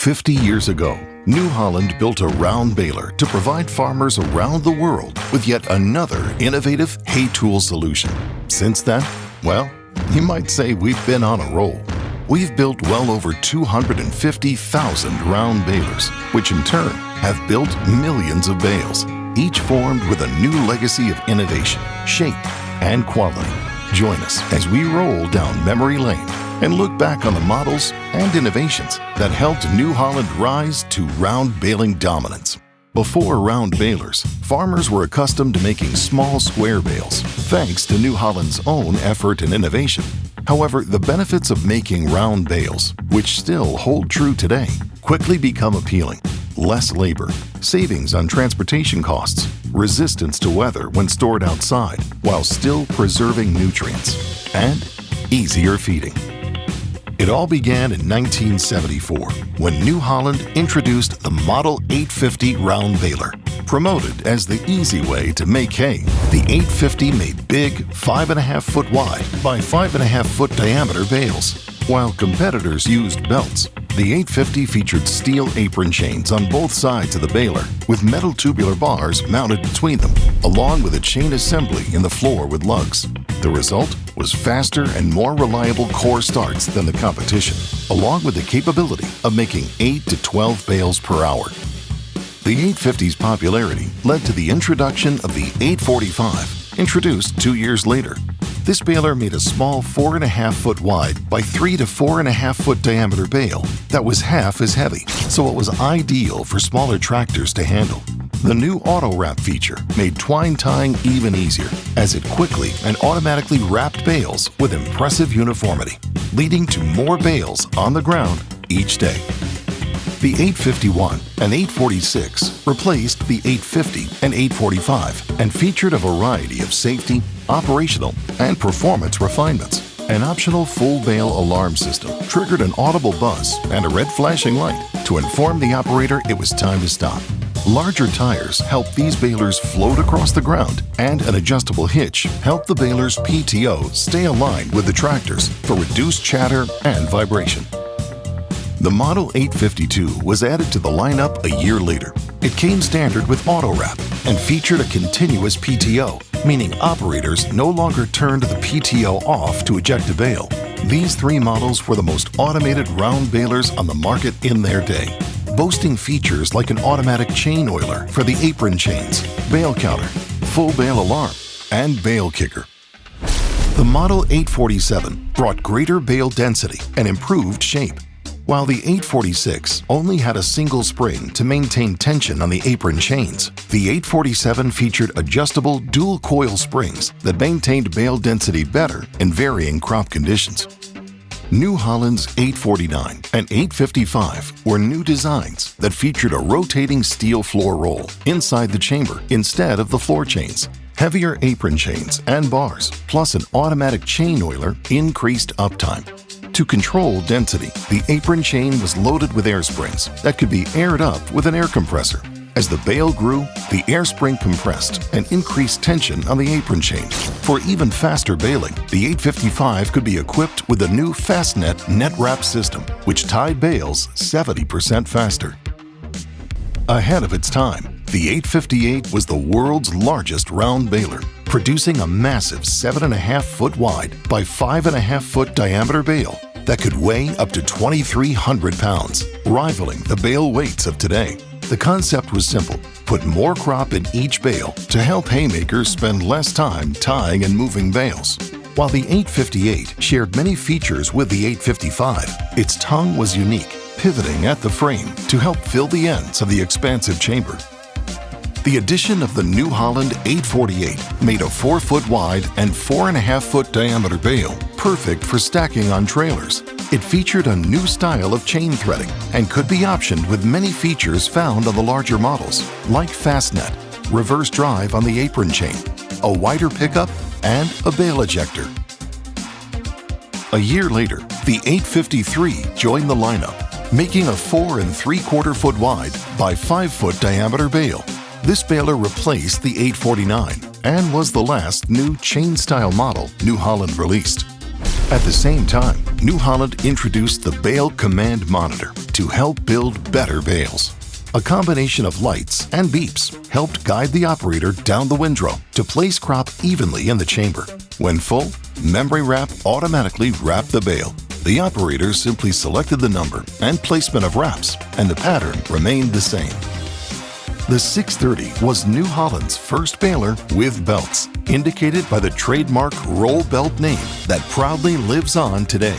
50 years ago, New Holland built a round baler to provide farmers around the world with yet another innovative hay tool solution. Since then, well, you might say we've been on a roll. We've built well over 250,000 round balers, which in turn have built millions of bales, each formed with a new legacy of innovation, shape, and quality. Join us as we roll down memory lane and look back on the models and innovations that helped New Holland rise to round baling dominance. Before round balers, farmers were accustomed to making small square bales, thanks to New Holland's own effort and innovation. However, the benefits of making round bales, which still hold true today, quickly become appealing. Less labor, savings on transportation costs, resistance to weather when stored outside, while still preserving nutrients, and easier feeding. It all began in 1974 when New Holland introduced the Model 850 round baler. Promoted as the easy way to make hay, the 850 made big 5.5-foot wide by 5.5-foot diameter bales. While competitors used belts, the 850 featured steel apron chains on both sides of the baler with metal tubular bars mounted between them, along with a chain assembly in the floor with lugs. The result was faster and more reliable core starts than the competition, along with the capability of making 8 to 12 bales per hour. The 850's popularity led to the introduction of the 845, introduced 2 years later. This baler made a small 4.5-foot wide by 3 to 4.5-foot diameter bale that was half as heavy, so it was ideal for smaller tractors to handle. The new auto wrap feature made twine tying even easier, as it quickly and automatically wrapped bales with impressive uniformity, leading to more bales on the ground each day. The 851 and 846 replaced the 850 and 845 and featured a variety of safety, operational, and performance refinements. An optional full bale alarm system triggered an audible buzz and a red flashing light to inform the operator it was time to stop. Larger tires helped these balers float across the ground, and an adjustable hitch helped the baler's PTO stay aligned with the tractors for reduced chatter and vibration. The Model 852 was added to the lineup a year later. It came standard with auto wrap and featured a continuous PTO, meaning operators no longer turned the PTO off to eject a bale. These three models were the most automated round balers on the market in their day, boasting features like an automatic chain oiler for the apron chains, bale counter, full bale alarm, and bale kicker. The Model 847 brought greater bale density and improved shape, while the 846 only had a single spring to maintain tension on the apron chains. The 847 featured adjustable dual coil springs that maintained bale density better in varying crop conditions. New Holland's 849 and 855 were new designs that featured a rotating steel floor roll inside the chamber instead of the floor chains. Heavier apron chains and bars, plus an automatic chain oiler, increased uptime. To control density, the apron chain was loaded with air springs that could be aired up with an air compressor. As the bale grew, the air spring compressed and increased tension on the apron chain. For even faster baling, the 855 could be equipped with a new FastNet net wrap system, which tied bales 70% faster. Ahead of its time, the 858 was the world's largest round baler, producing a massive 7.5-foot wide by 5.5-foot diameter bale that could weigh up to 2,300 pounds, rivaling the bale weights of today. The concept was simple: put more crop in each bale to help haymakers spend less time tying and moving bales. While the 858 shared many features with the 855, its tongue was unique, pivoting at the frame to help fill the ends of the expansive chamber. The addition of the New Holland 848 made a 4-foot wide and 4.5-foot diameter bale perfect for stacking on trailers. It featured a new style of chain threading and could be optioned with many features found on the larger models, like FastNet, reverse drive on the apron chain, a wider pickup, and a bale ejector. A year later, the 853 joined the lineup, making a 4 3/4-foot wide by 5-foot diameter bale. This baler replaced the 849 and was the last new chain-style model New Holland released. At the same time, New Holland introduced the Bale Command Monitor to help build better bales. A combination of lights and beeps helped guide the operator down the windrow to place crop evenly in the chamber. When full, memory wrap automatically wrapped the bale. The operator simply selected the number and placement of wraps, and the pattern remained the same. The 630 was New Holland's first baler with belts, indicated by the trademark roll belt name that proudly lives on today.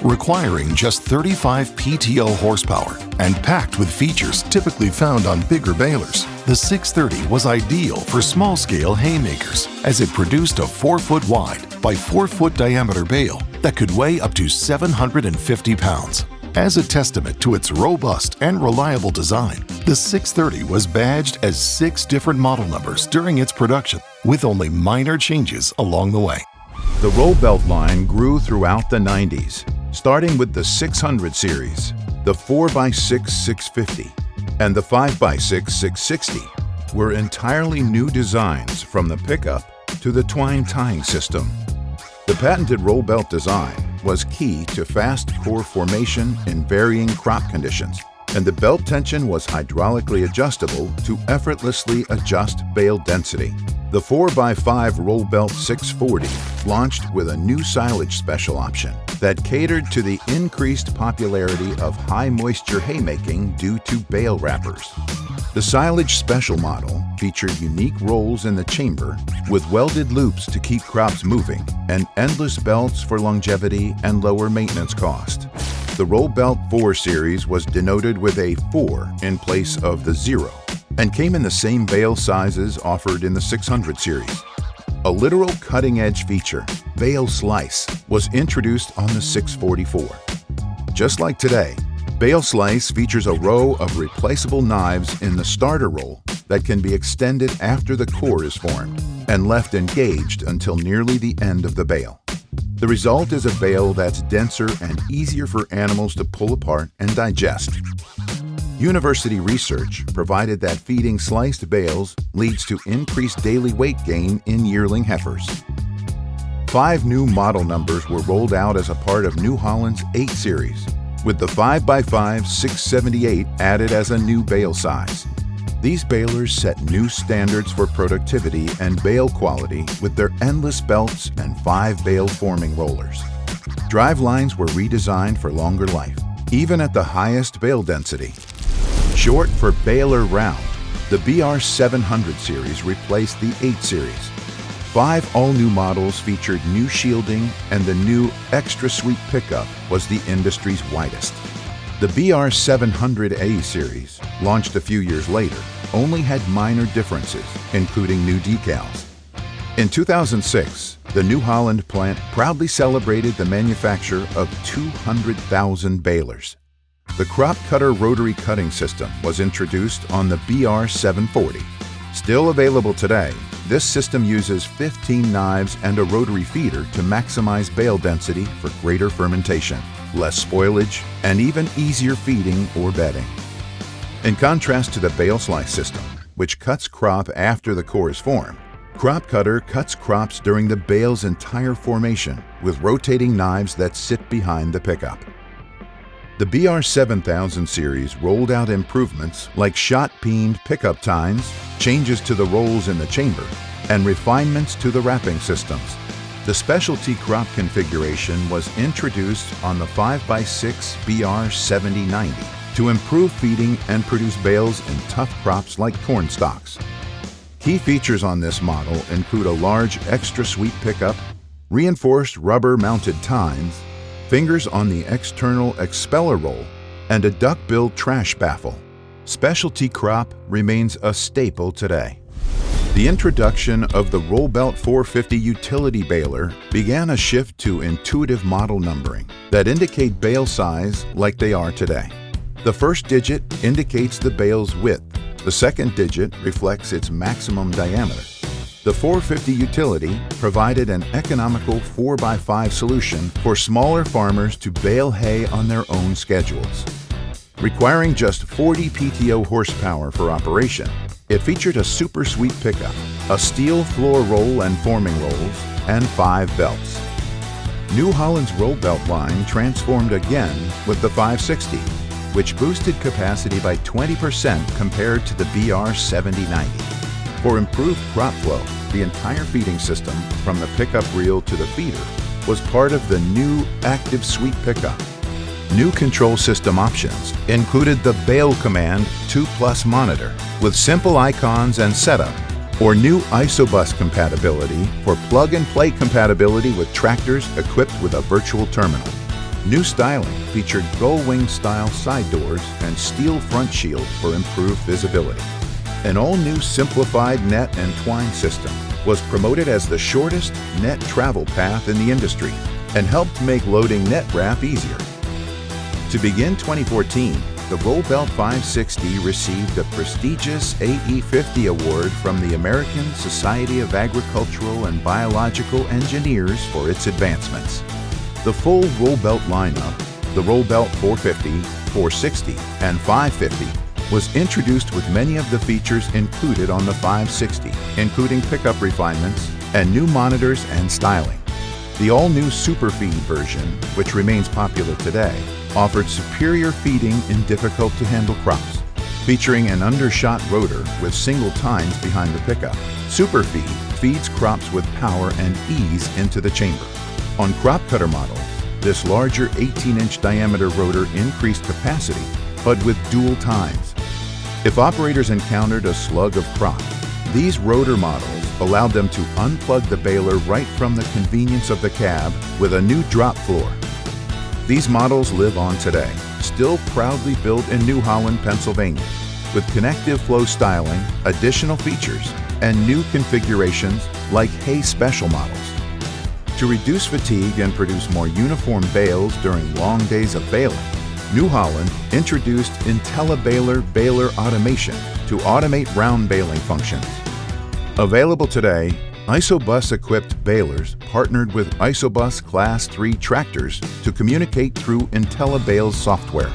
Requiring just 35 PTO horsepower and packed with features typically found on bigger balers, the 630 was ideal for small-scale haymakers as it produced a 4-foot wide by 4-foot diameter bale that could weigh up to 750 pounds. As a testament to its robust and reliable design, the 630 was badged as 6 different model numbers during its production, with only minor changes along the way. The roll belt line grew throughout the 90s, starting with the 600 series, the 4x6 650, and the 5x6 660 were entirely new designs from the pickup to the twine tying system. The patented roll belt design was key to fast core formation in varying crop conditions, and the belt tension was hydraulically adjustable to effortlessly adjust bale density. The 4x5 roll belt 640 launched with a new silage special option that catered to the increased popularity of high moisture haymaking due to bale wrappers. The silage special model featured unique rolls in the chamber with welded loops to keep crops moving and endless belts for longevity and lower maintenance cost. The roll belt 4 series was denoted with a 4 in place of the 0 and came in the same bale sizes offered in the 600 series. A literal cutting-edge feature, bale slice, was introduced on the 644. Just like today, bale slice features a row of replaceable knives in the starter roll that can be extended after the core is formed and left engaged until nearly the end of the bale. The result is a bale that's denser and easier for animals to pull apart and digest. University research provided that feeding sliced bales leads to increased daily weight gain in yearling heifers. 5 new model numbers were rolled out as a part of New Holland's 8 series, with the 5x5 678 added as a new bale size. These balers set new standards for productivity and bale quality with their endless belts and 5 bale forming rollers. Drive lines were redesigned for longer life, even at the highest bale density. Short for baler round, the BR 700 series replaced the 8 series. 5 all-new models featured new shielding, and the new extra sweep pickup was the industry's widest. The BR 700A series, launched a few years later, only had minor differences, including new decals. In 2006, the New Holland plant proudly celebrated the manufacture of 200,000 balers. The crop cutter rotary cutting system was introduced on the BR 740. Still available today, this system uses 15 knives and a rotary feeder to maximize bale density for greater fermentation, less spoilage, and even easier feeding or bedding. In contrast to the bale slice system, which cuts crop after the core is formed, Crop Cutter cuts crops during the bale's entire formation with rotating knives that sit behind the pickup. The BR 7000 series rolled out improvements like shot-peened pickup tines, changes to the rolls in the chamber, and refinements to the wrapping systems. The specialty crop configuration was introduced on the 5x6 BR 7090 to improve feeding and produce bales in tough crops like corn stalks. Key features on this model include a large extra sweep pickup, reinforced rubber-mounted tines, fingers on the external expeller roll, and a duck-bill trash baffle. Specialty crop remains a staple today. The introduction of the Roll Belt 450 utility baler began a shift to intuitive model numbering that indicate bale size like they are today. The first digit indicates the bale's width. The second digit reflects its maximum diameter. The 450 utility provided an economical 4x5 solution for smaller farmers to bale hay on their own schedules. Requiring just 40 PTO horsepower for operation, it featured a super sweep pickup, a steel floor roll and forming rolls, and 5 belts. New Holland's roll belt line transformed again with the 560. which boosted capacity by 20% compared to the BR 7090. For improved crop flow, the entire feeding system, from the pickup reel to the feeder, was part of the new Active Sweep Pickup. New control system options included the Bale Command 2+ monitor with simple icons and setup, or new ISOBUS compatibility for plug-and-play compatibility with tractors equipped with a virtual terminal. New styling featured gull-wing style side doors and steel front shield for improved visibility. An all-new simplified net and twine system was promoted as the shortest net travel path in the industry and helped make loading net wrap easier. To begin 2014, the Roll Belt 560 received a prestigious AE50 award from the American Society of Agricultural and Biological Engineers for its advancements. The full Roll Belt lineup, the Roll Belt 450, 460, and 550, was introduced with many of the features included on the 560, including pickup refinements and new monitors and styling. The all-new Superfeed version, which remains popular today, offered superior feeding in difficult-to-handle crops, featuring an undershot rotor with single tines behind the pickup. Superfeed feeds crops with power and ease into the chamber. On crop cutter models, this larger 18-inch diameter rotor increased capacity, but with dual tines. If operators encountered a slug of crop, these rotor models allowed them to unplug the baler right from the convenience of the cab with a new drop floor. These models live on today, still proudly built in New Holland, Pennsylvania, with connective flow styling, additional features, and new configurations like hay special models. To reduce fatigue and produce more uniform bales during long days of baling, New Holland introduced IntelliBaler baler automation to automate round baling functions. Available today, ISOBUS-equipped balers partnered with ISOBUS Class 3 tractors to communicate through IntelliBale's software.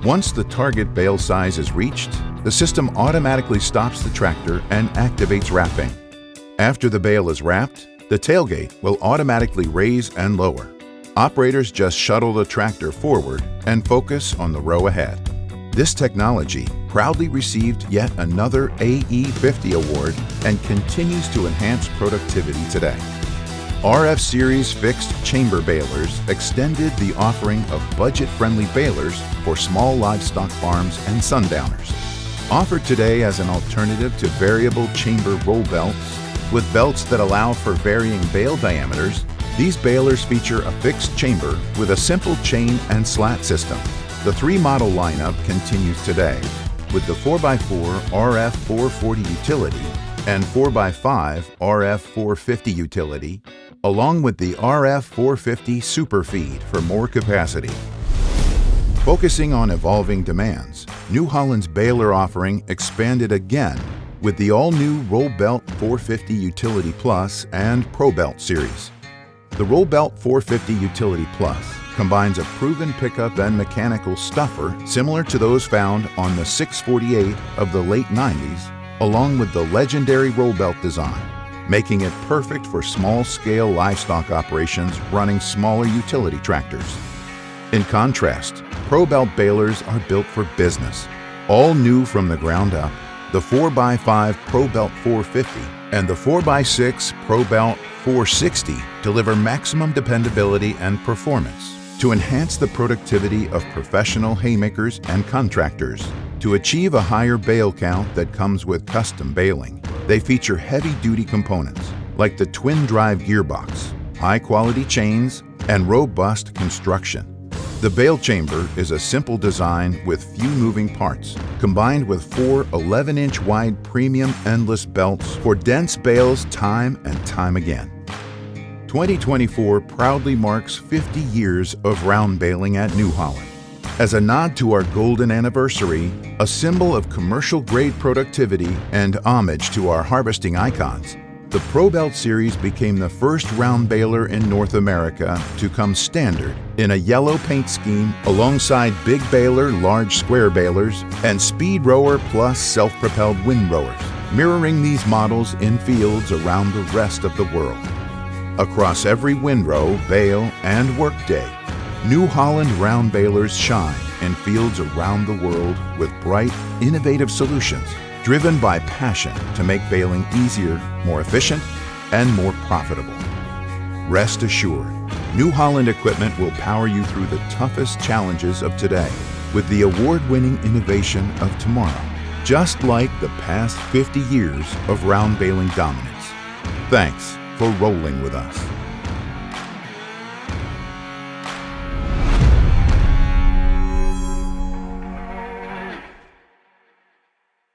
Once the target bale size is reached, the system automatically stops the tractor and activates wrapping. After the bale is wrapped, the tailgate will automatically raise and lower. Operators just shuttle the tractor forward and focus on the row ahead. This technology proudly received yet another AE50 award and continues to enhance productivity today. RF Series fixed chamber balers extended the offering of budget-friendly balers for small livestock farms and sundowners. Offered today as an alternative to variable chamber roll belts, with belts that allow for varying bale diameters, these balers feature a fixed chamber with a simple chain and slat system. The 3-model lineup continues today with the 4x4 RF440 utility and 4x5 RF450 utility, along with the RF450 Superfeed for more capacity. Focusing on evolving demands, New Holland's baler offering expanded again with the all-new Roll Belt 450 Utility Plus and Pro Belt series. The Roll Belt 450 Utility Plus combines a proven pickup and mechanical stuffer similar to those found on the 648 of the late 90s, along with the legendary roll belt design, making it perfect for small-scale livestock operations running smaller utility tractors. In contrast, Pro Belt balers are built for business. All new from the ground up, the 4x5 Pro Belt 450 and the 4x6 Pro Belt 460 deliver maximum dependability and performance to enhance the productivity of professional haymakers and contractors. To achieve a higher bale count that comes with custom baling, they feature heavy-duty components like the twin-drive gearbox, high-quality chains, and robust construction. The bale chamber is a simple design with few moving parts, combined with 4 11-inch wide premium endless belts for dense bales time and time again. 2024 proudly marks 50 years of round baling at New Holland. As a nod to our golden anniversary, a symbol of commercial-grade productivity and homage to our harvesting icons, the Pro Belt series became the first round baler in North America to come standard in a yellow paint scheme alongside Big Baler large square balers and Speed Rower plus self-propelled wind rowers, mirroring these models in fields around the rest of the world. Across every windrow, bale, and workday, New Holland round balers shine in fields around the world with bright, innovative solutions driven by passion to make baling easier, more efficient, and more profitable. Rest assured, New Holland equipment will power you through the toughest challenges of today with the award-winning innovation of tomorrow, just like the past 50 years of round baling dominance. Thanks for rolling with us.